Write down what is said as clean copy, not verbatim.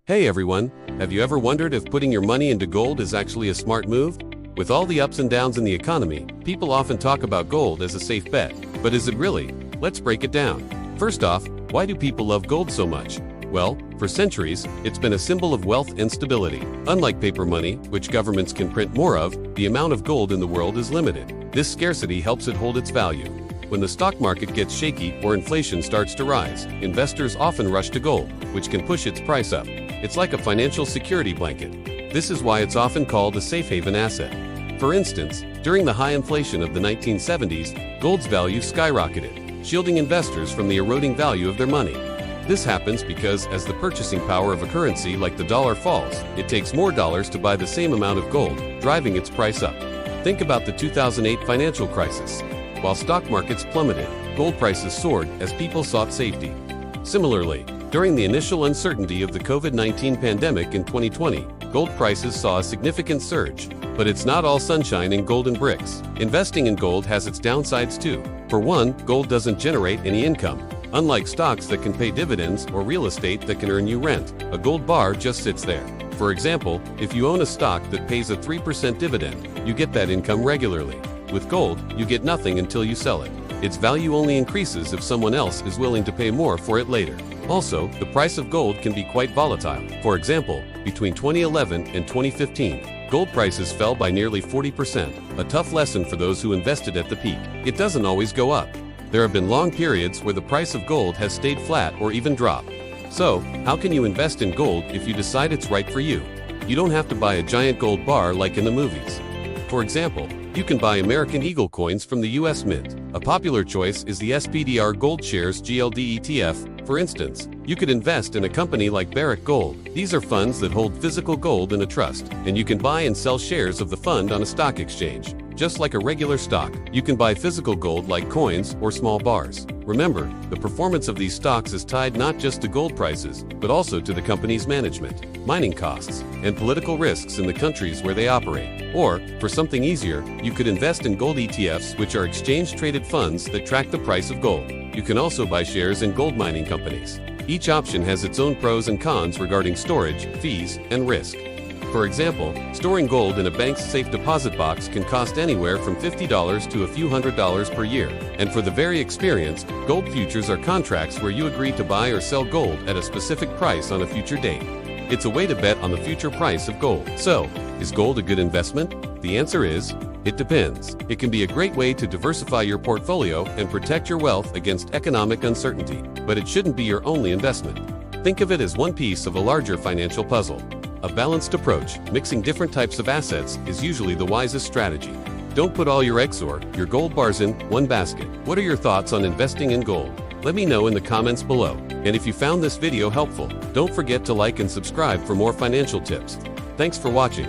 Hey everyone, have you ever wondered if putting your money into gold is actually a smart move? With all the ups and downs in the economy, people often talk about gold as a safe bet. But is it really? Let's break it down. First off, why do people love gold so much? Well, for centuries, it's been a symbol of wealth and stability. Unlike paper money, which governments can print more of, the amount of gold in the world is limited. This scarcity helps it hold its value. When the stock market gets shaky or inflation starts to rise, investors often rush to gold, which can push its price up. It's like a financial security blanket. This is why it's often called a safe haven asset. For instance, during the high inflation of the 1970s, gold's value skyrocketed, shielding investors from the eroding value of their money. This happens because as the purchasing power of a currency like the dollar falls, it takes more dollars to buy the same amount of gold, driving its price up. Think about the 2008 financial crisis. While stock markets plummeted, gold prices soared as people sought safety. Similarly, during the initial uncertainty of the COVID-19 pandemic in 2020, gold prices saw a significant surge. But it's not all sunshine and golden bricks. Investing in gold has its downsides too. For one, gold doesn't generate any income. Unlike stocks that can pay dividends or real estate that can earn you rent, a gold bar just sits there. For example, if you own a stock that pays a 3% dividend, you get that income regularly. With gold, you get nothing until you sell it. Its value only increases if someone else is willing to pay more for it later. Also, the price of gold can be quite volatile. For example, between 2011 and 2015, gold prices fell by nearly 40%, a tough lesson for those who invested at the peak. It doesn't always go up. There have been long periods where the price of gold has stayed flat or even dropped. So, how can you invest in gold if you decide it's right for you? You don't have to buy a giant gold bar like in the movies. For example, you can buy American Eagle coins from the US Mint. A popular choice is the SPDR Gold Shares GLD ETF. For instance, you could invest in a company like Barrick Gold. These are funds that hold physical gold in a trust, and you can buy and sell shares of the fund on a stock exchange. Just like a regular stock, you can buy physical gold like coins or small bars. Remember, the performance of these stocks is tied not just to gold prices, but also to the company's management, mining costs, and political risks in the countries where they operate. Or, for something easier, you could invest in gold ETFs, which are exchange-traded funds that track the price of gold. You can also buy shares in gold mining companies. Each option has its own pros and cons regarding storage, fees, and risk. For example, storing gold in a bank's safe deposit box can cost anywhere from $50 to a few $100s per year. And for the very experienced, gold futures are contracts where you agree to buy or sell gold at a specific price on a future date. It's a way to bet on the future price of gold. So, is gold a good investment? The answer is, it depends. It can be a great way to diversify your portfolio and protect your wealth against economic uncertainty. But it shouldn't be your only investment. Think of it as one piece of a larger financial puzzle. A balanced approach, mixing different types of assets, is usually the wisest strategy. Don't put all your eggs or your gold bars in one basket. What are your thoughts on investing in gold? Let me know in the comments below. And if you found this video helpful, don't forget to like and subscribe for more financial tips. Thanks for watching.